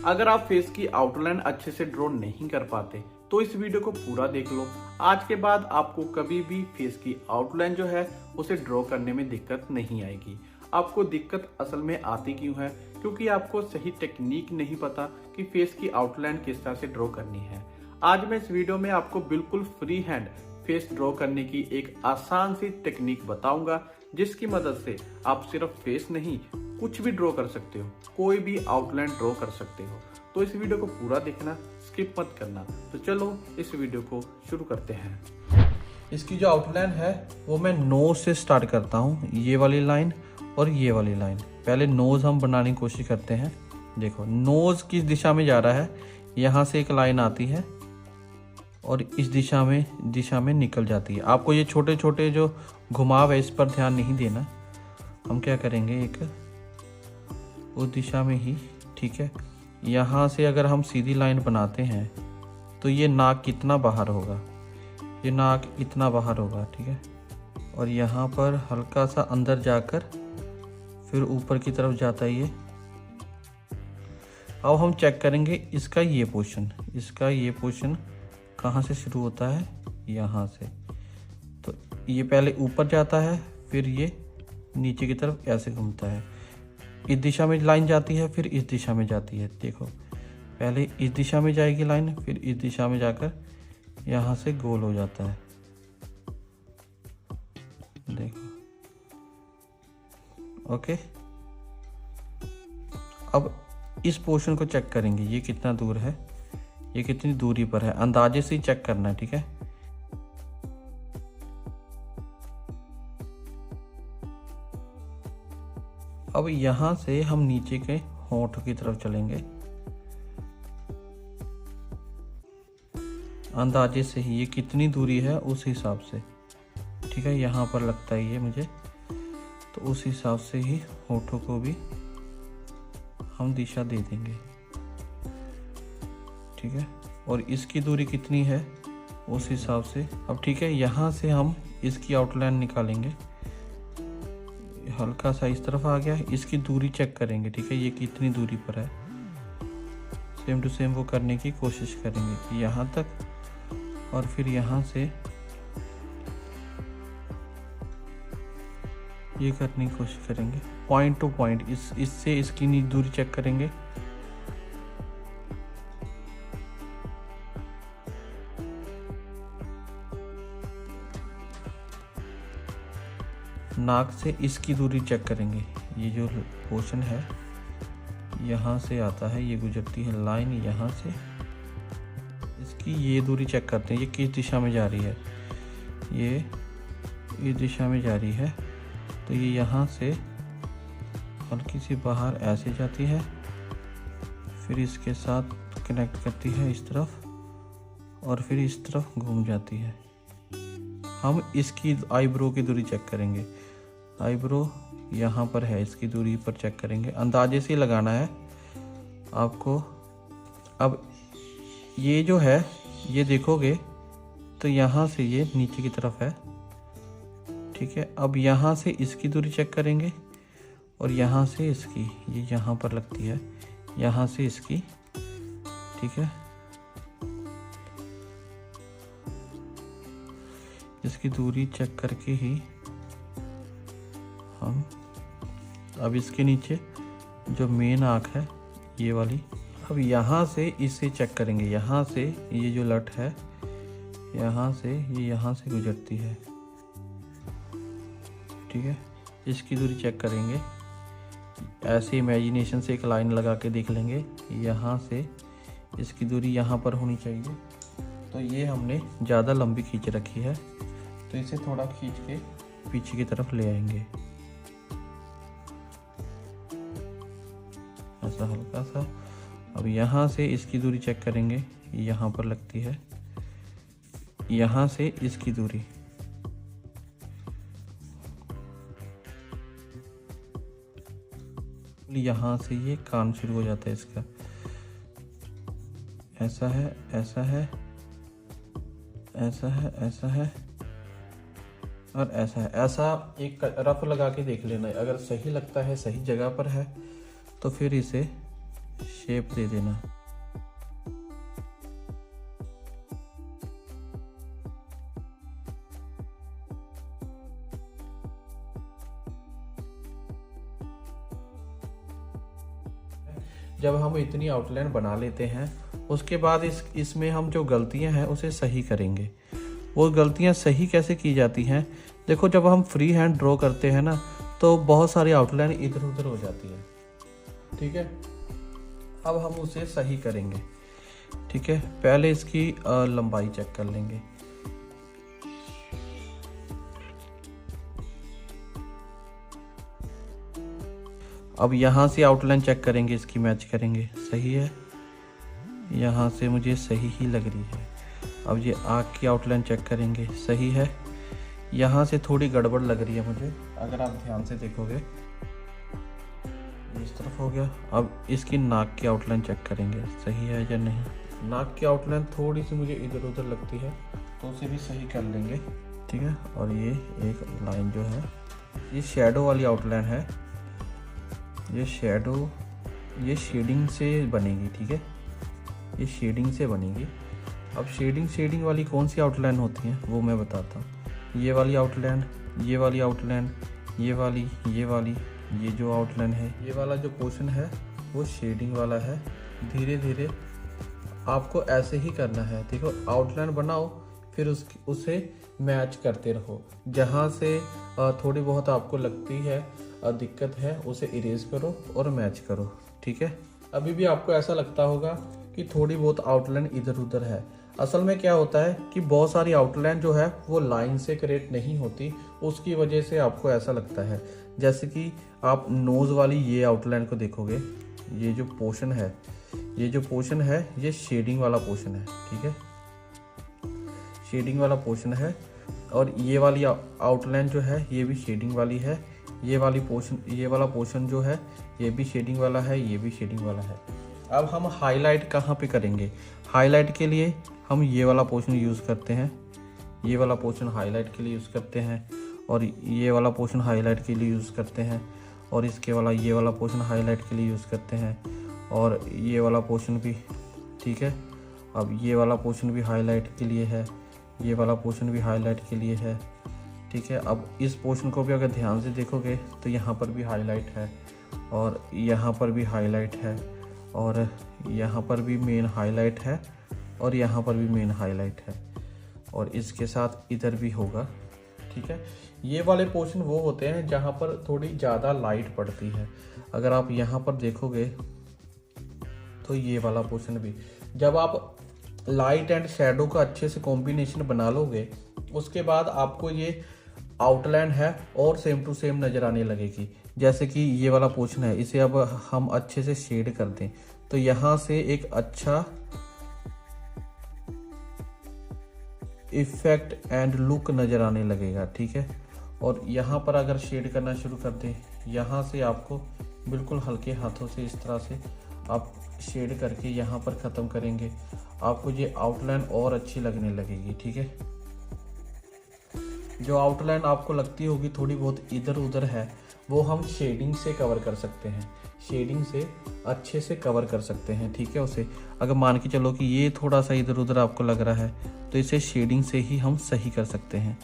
अगर आप फेस की आउटलाइन अच्छे से ड्रॉ नहीं कर पाते तो इस वीडियो को पूरा देख लो। आज के बाद आपको कभी भी फेस की आउटलाइन जो है उसे ड्रॉ करने में दिक्कत नहीं आएगी। आपको दिक्कत असल में आती क्यों है? क्योंकि आपको सही टेक्निक नहीं पता कि फेस की आउटलाइन किस तरह से ड्रॉ करनी है। आज मैं इस वीडियो में आपको बिल्कुल फ्री हैंड फेस ड्रॉ करने की एक आसान सी टेक्निक बताऊंगा, जिसकी मदद से आप सिर्फ फेस नहीं कुछ भी ड्रॉ कर सकते हो, कोई भी आउटलाइन ड्रॉ कर सकते हो। तो इस वीडियो को पूरा देखना, स्किप मत करना। तो चलो इस वीडियो को शुरू करते हैं। इसकी जो आउटलाइन है वो मैं नोज से स्टार्ट करता हूँ, ये वाली लाइन और ये वाली लाइन। पहले नोज हम बनाने की कोशिश करते हैं। देखो नोज किस दिशा में जा रहा है, यहाँ से एक लाइन आती है और इस दिशा में निकल जाती है। आपको ये छोटे छोटे जो घुमाव है इस पर ध्यान नहीं देना। हम क्या करेंगे, एक उस दिशा में ही, ठीक है। यहाँ से अगर हम सीधी लाइन बनाते हैं तो ये नाक कितना बाहर होगा, ये नाक इतना बाहर होगा, ठीक है। और यहाँ पर हल्का सा अंदर जाकर फिर ऊपर की तरफ जाता है ये। अब हम चेक करेंगे इसका ये पोर्शन कहाँ से शुरू होता है, यहाँ से। तो ये पहले ऊपर जाता है, फिर ये नीचे की तरफ ऐसे घूमता है। इस दिशा में लाइन जाती है, फिर इस दिशा में जाती है। देखो पहले इस दिशा में जाएगी लाइन, फिर इस दिशा में जाकर यहाँ से गोल हो जाता है। देखो, ओके। अब इस पोर्शन को चेक करेंगे, ये कितना दूर है, ये कितनी दूरी पर है, अंदाजे से ही चेक करना है, ठीक है। अब यहाँ से हम नीचे के होंठ की तरफ चलेंगे, अंदाजे से ही ये कितनी दूरी है उस हिसाब से, ठीक है। यहाँ पर लगता है ये मुझे, तो उस हिसाब से ही होठों को भी हम दिशा दे देंगे, ठीक है। और इसकी दूरी कितनी है उस हिसाब से। अब ठीक है, यहाँ से हम इसकी आउटलाइन निकालेंगे। हल्का सा इस तरफ आ गया, इसकी दूरी चेक करेंगे, ठीक है, ये कितनी दूरी पर है। सेम टू सेम वो करने की कोशिश करेंगे कि यहाँ तक, और फिर यहाँ से ये करने की कोशिश करेंगे पॉइंट टू पॉइंट। इससे इसकी दूरी चेक करेंगे। नाक से इसकी दूरी चेक करेंगे। ये जो पोर्शन है यहाँ से आता है, ये गुजरती है लाइन यहाँ से, इसकी ये दूरी चेक करते हैं, ये किस दिशा में जा रही है। ये इस दिशा में जा रही है, तो ये यहाँ से हल्की सी बाहर ऐसे जाती है, फिर इसके साथ कनेक्ट करती है इस तरफ, और फिर इस तरफ घूम जाती है। हम इसकी आईब्रो की दूरी चेक करेंगे। आईब्रो यहाँ पर है, इसकी दूरी पर चेक करेंगे, अंदाजे से लगाना है आपको। अब ये जो है, ये देखोगे तो यहाँ से ये नीचे की तरफ है, ठीक है। अब यहाँ से इसकी दूरी चेक करेंगे, और यहाँ से इसकी, ये यहाँ पर लगती है, यहाँ से इसकी, ठीक है। इसकी दूरी चेक करके ही हम, अब इसके नीचे जो मेन आँख है ये वाली, अब यहाँ से इसे चेक करेंगे। यहाँ से ये जो लट है, यहाँ से ये यहाँ से गुजरती है, ठीक है। इसकी दूरी चेक करेंगे। ऐसे इमेजिनेशन से एक लाइन लगा के देख लेंगे, यहाँ से इसकी दूरी यहाँ पर होनी चाहिए। तो ये हमने ज़्यादा लंबी खींच रखी है, तो इसे थोड़ा खींच के पीछे की तरफ ले आएंगे, ऐसा हल्का सा। अब यहाँ से इसकी दूरी चेक करेंगे, यहाँ पर लगती है, यहाँ से इसकी दूरी, यहाँ से ये कान शुरू हो जाता है इसका, ऐसा है, ऐसा है, ऐसा है, ऐसा है, और ऐसा है। ऐसा एक रफ लगा के देख लेना है। अगर सही लगता है, सही जगह पर है, तो फिर इसे शेप दे देना। जब हम इतनी आउटलाइन बना लेते हैं उसके बाद इसमें हम जो गलतियां हैं उसे सही करेंगे। वो गलतियां सही कैसे की जाती हैं? देखो, जब हम फ्री हैंड ड्रॉ करते हैं ना तो बहुत सारी आउटलाइन इधर उधर हो जाती है। ठीक है, अब हम उसे सही करेंगे। ठीक है, पहले इसकी लंबाई चेक कर लेंगे। अब यहाँ से आउटलाइन चेक करेंगे, इसकी मैच करेंगे। सही है, यहाँ से मुझे सही ही लग रही है। अब ये आँख की आउटलाइन चेक करेंगे। सही है, यहाँ से थोड़ी गड़बड़ लग रही है मुझे, अगर आप ध्यान से देखोगे। इस तरफ हो गया। अब इसकी नाक की आउटलाइन चेक करेंगे, सही है या नहीं। नाक की आउटलाइन थोड़ी सी मुझे इधर उधर लगती है तो उसे भी सही कर लेंगे। ठीक है, और ये एक लाइन जो है ये शेडो वाली आउटलाइन है। ये शेडो ये शेडिंग से बनेगी। ठीक है, ये शेडिंग से बनेगी। अब शेडिंग वाली कौन सी आउटलाइन होती है वो मैं बताता हूँ। ये वाली आउटलाइन, ये वाली आउटलाइन, ये वाली, ये जो आउटलाइन है, ये वाला जो पोर्शन है वो शेडिंग वाला है। धीरे धीरे आपको ऐसे ही करना है। देखो, आउटलाइन बनाओ, फिर उसे मैच करते रहो। जहाँ से थोड़ी बहुत आपको लगती है दिक्कत है उसे इरेज करो और मैच करो। ठीक है, अभी भी आपको ऐसा लगता होगा कि थोड़ी बहुत आउटलाइन इधर उधर है। असल में क्या होता है कि बहुत सारी आउटलाइन जो है वो लाइन से क्रिएट नहीं होती, उसकी वजह से आपको ऐसा लगता है। जैसे कि आप नोज़ वाली ये आउटलाइन को देखोगे, ये जो पोर्शन है ये शेडिंग वाला पोर्शन है। ठीक है, शेडिंग वाला पोर्शन है। और ये वाली आउटलाइन जो है ये भी शेडिंग वाली है। ये वाला पोर्शन जो है ये भी शेडिंग वाला है, ये भी शेडिंग वाला है। अब हम हाईलाइट कहाँ पे करेंगे? हाईलाइट के लिए हम ये वाला पोर्शन यूज़ करते हैं। ये वाला पोर्शन हाईलाइट के लिए यूज़ करते हैं, और ये वाला पोर्शन हाईलाइट के लिए यूज़ करते हैं, और ये वाला पोर्शन हाईलाइट के लिए यूज़ करते हैं, और ये वाला पोर्शन भी। ठीक है, अब ये वाला पोर्शन भी हाईलाइट के लिए है, ये वाला पोर्शन भी हाईलाइट के लिए है। ठीक है, अब इस पोर्शन को भी अगर ध्यान से देखोगे तो यहाँ पर भी हाईलाइट है, और यहाँ पर भी हाईलाइट है, और यहाँ पर भी मेन हाईलाइट है, और यहाँ पर भी मेन हाईलाइट है, और इसके साथ इधर भी होगा। ठीक है, ये वाले पोर्शन वो होते हैं जहाँ पर थोड़ी ज़्यादा लाइट पड़ती है। अगर आप यहाँ पर देखोगे तो ये वाला पोर्शन भी, जब आप लाइट एंड शैडो का अच्छे से कॉम्बिनेशन बना लोगे उसके बाद आपको ये आउटलाइन है और सेम टू सेम नज़र आने लगेगी। जैसे कि ये वाला पोर्शन है, इसे अब हम अच्छे से शेड कर दें तो यहाँ से एक अच्छा इफेक्ट एंड लुक नज़र आने लगेगा। ठीक है, और यहाँ पर अगर शेड करना शुरू कर दें, यहाँ से आपको बिल्कुल हल्के हाथों से इस तरह से आप शेड करके यहाँ पर ख़त्म करेंगे, आपको ये आउटलाइन और अच्छी लगने लगेगी। ठीक है, जो आउटलाइन आपको लगती होगी थोड़ी बहुत इधर उधर है वो हम शेडिंग से कवर कर सकते हैं, शेडिंग से अच्छे से कवर कर सकते हैं। ठीक है, उसे अगर मान के चलो कि ये थोड़ा सा इधर उधर आपको लग रहा है तो इसे शेडिंग से ही हम सही कर सकते हैं।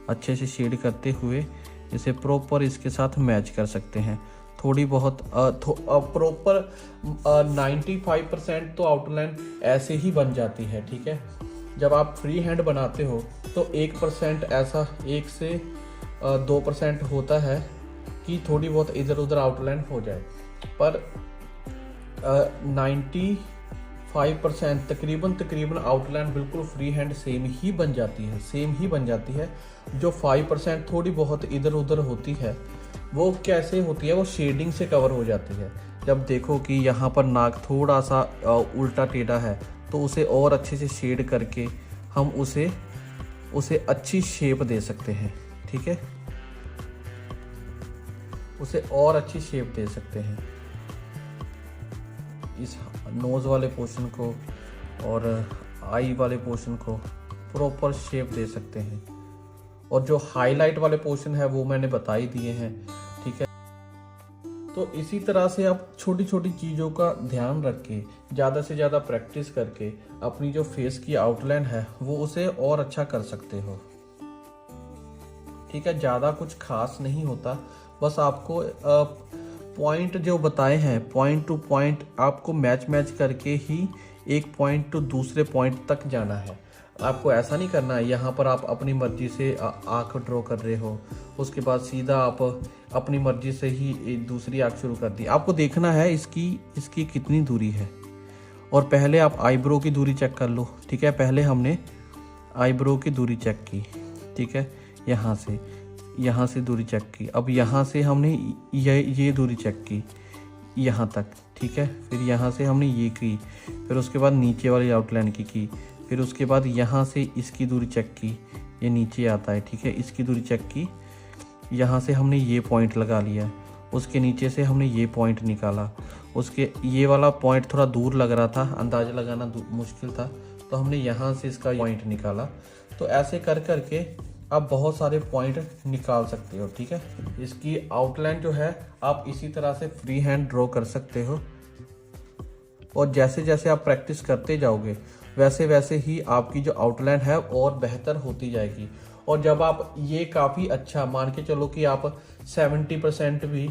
अच्छे से शेड करते हुए इसे प्रॉपर इसके साथ मैच कर सकते हैं। थोड़ी बहुत प्रॉपर 95% तो आउटलाइन ऐसे ही बन जाती है। ठीक है, जब आप फ्री हैंड बनाते हो तो 1% ऐसा 1 से 2% होता है कि थोड़ी बहुत इधर उधर आउटलाइन हो जाए, पर 95% तकरीबन आउटलाइन बिल्कुल फ्री हैंड सेम ही बन जाती है। जो 5% थोड़ी बहुत इधर उधर होती है वो कैसे होती है, वो शेडिंग से कवर हो जाती है। जब देखो कि यहाँ पर नाक थोड़ा सा उल्टा टेढ़ा है तो उसे और अच्छे से शेड करके हम उसे अच्छी शेप दे सकते हैं। ठीक है, उसे और अच्छी शेप दे सकते हैं। इस नोज़ वाले पोर्शन को और आई वाले पोर्शन को प्रॉपर शेप दे सकते हैं, और जो हाईलाइट वाले पोर्शन है वो मैंने बता ही दिए हैं। ठीक है, तो इसी तरह से आप छोटी छोटी चीज़ों का ध्यान रख के ज़्यादा से ज़्यादा प्रैक्टिस करके अपनी जो फेस की आउटलाइन है वो उसे और अच्छा कर सकते हो। ठीक है, ज़्यादा कुछ खास नहीं होता, बस आपको पॉइंट जो बताए हैं पॉइंट टू पॉइंट आपको मैच करके ही एक पॉइंट टू दूसरे पॉइंट तक जाना है। आपको ऐसा नहीं करना है यहाँ पर आप अपनी मर्जी से आँख ड्रॉ कर रहे हो, उसके बाद सीधा आप अपनी मर्जी से ही दूसरी आँख शुरू कर दी। आपको देखना है इसकी कितनी दूरी है, और पहले आप आईब्रो की दूरी चेक कर लो। ठीक है, पहले हमने आईब्रो की दूरी चेक की, ठीक है, यहाँ से दूरी चेक की। अब यहाँ से हमने ये दूरी चेक की यहाँ तक, ठीक है, फिर यहाँ से हमने ये की, फिर उसके बाद नीचे वाली आउटलाइन की, फिर उसके बाद यहाँ से इसकी दूरी चेक की, ये नीचे आता है, ठीक है, इसकी दूरी चेक की, यहाँ से हमने ये पॉइंट लगा लिया, उसके नीचे से हमने ये पॉइंट निकाला, उसके ये वाला पॉइंट थोड़ा दूर लग रहा था, अंदाज़ा लगाना मुश्किल था, तो हमने यहाँ से इसका पॉइंट निकाला। तो ऐसे कर करके आप बहुत सारे पॉइंट निकाल सकते हो। ठीक है, इसकी आउटलाइन जो है आप इसी तरह से फ्री हैंड ड्रॉ कर सकते हो, और जैसे जैसे आप प्रैक्टिस करते जाओगे वैसे वैसे ही आपकी जो आउटलाइन है और बेहतर होती जाएगी। और जब आप ये काफ़ी अच्छा मान के चलो कि आप 70% भी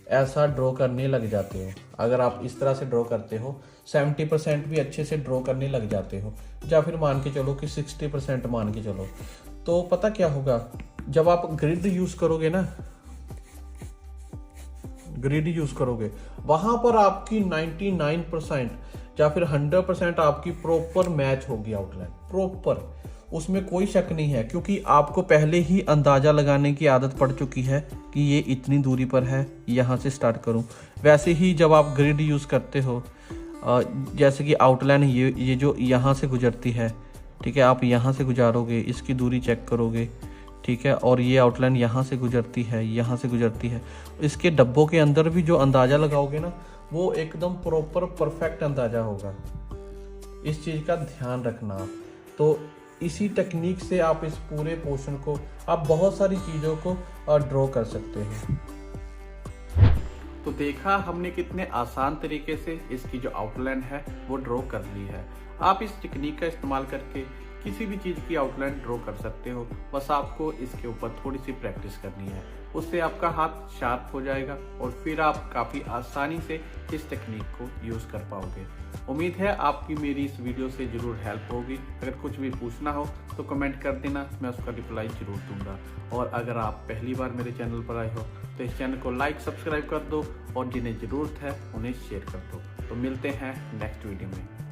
ऐसा ड्रॉ करने लग जाते हो, अगर आप इस तरह से ड्रॉ करते हो 70% भी अच्छे से ड्रॉ करने लग जाते हो, या फिर मान के चलो कि 60% मान के चलो, तो पता क्या होगा, जब आप ग्रिड यूज करोगे ना, ग्रिड यूज करोगे वहां पर आपकी 99% या फिर 100% आपकी प्रॉपर मैच होगी आउटलाइन, प्रॉपर, उसमें कोई शक नहीं है, क्योंकि आपको पहले ही अंदाजा लगाने की आदत पड़ चुकी है कि ये इतनी दूरी पर है, यहाँ से स्टार्ट करूँ। वैसे ही जब आप ग्रिड यूज करते हो, जैसे कि आउटलाइन ये जो यहाँ से गुजरती है, ठीक है, आप यहाँ से गुजारोगे, इसकी दूरी चेक करोगे, ठीक है, और ये आउटलाइन यहाँ से गुजरती है, यहाँ से गुजरती है, इसके डब्बों के अंदर भी जो अंदाज़ा लगाओगे ना वो एकदम प्रॉपर परफेक्ट अंदाज़ा होगा। इस चीज़ का ध्यान रखना। तो इसी टेक्निक से आप इस पूरे पोर्शन को आप बहुत सारी चीज़ों को ड्रॉ कर सकते हैं। तो देखा हमने कितने आसान तरीके से इसकी जो आउटलाइन है वो ड्रॉ कर ली है। आप इस टेक्निक का इस्तेमाल करके किसी भी चीज़ की आउटलाइन ड्रॉ कर सकते हो, बस आपको इसके ऊपर थोड़ी सी प्रैक्टिस करनी है, उससे आपका हाथ शार्प हो जाएगा और फिर आप काफ़ी आसानी से इस टेक्निक को यूज़ कर पाओगे। उम्मीद है आपकी मेरी इस वीडियो से ज़रूर हेल्प होगी। अगर कुछ भी पूछना हो तो कमेंट कर देना, मैं उसका रिप्लाई ज़रूर दूंगा। और अगर आप पहली बार मेरे चैनल पर आए हो तो इस चैनल को लाइक सब्सक्राइब कर दो, और जिन्हें ज़रूरत है उन्हें शेयर कर दो। तो मिलते हैं नेक्स्ट वीडियो में।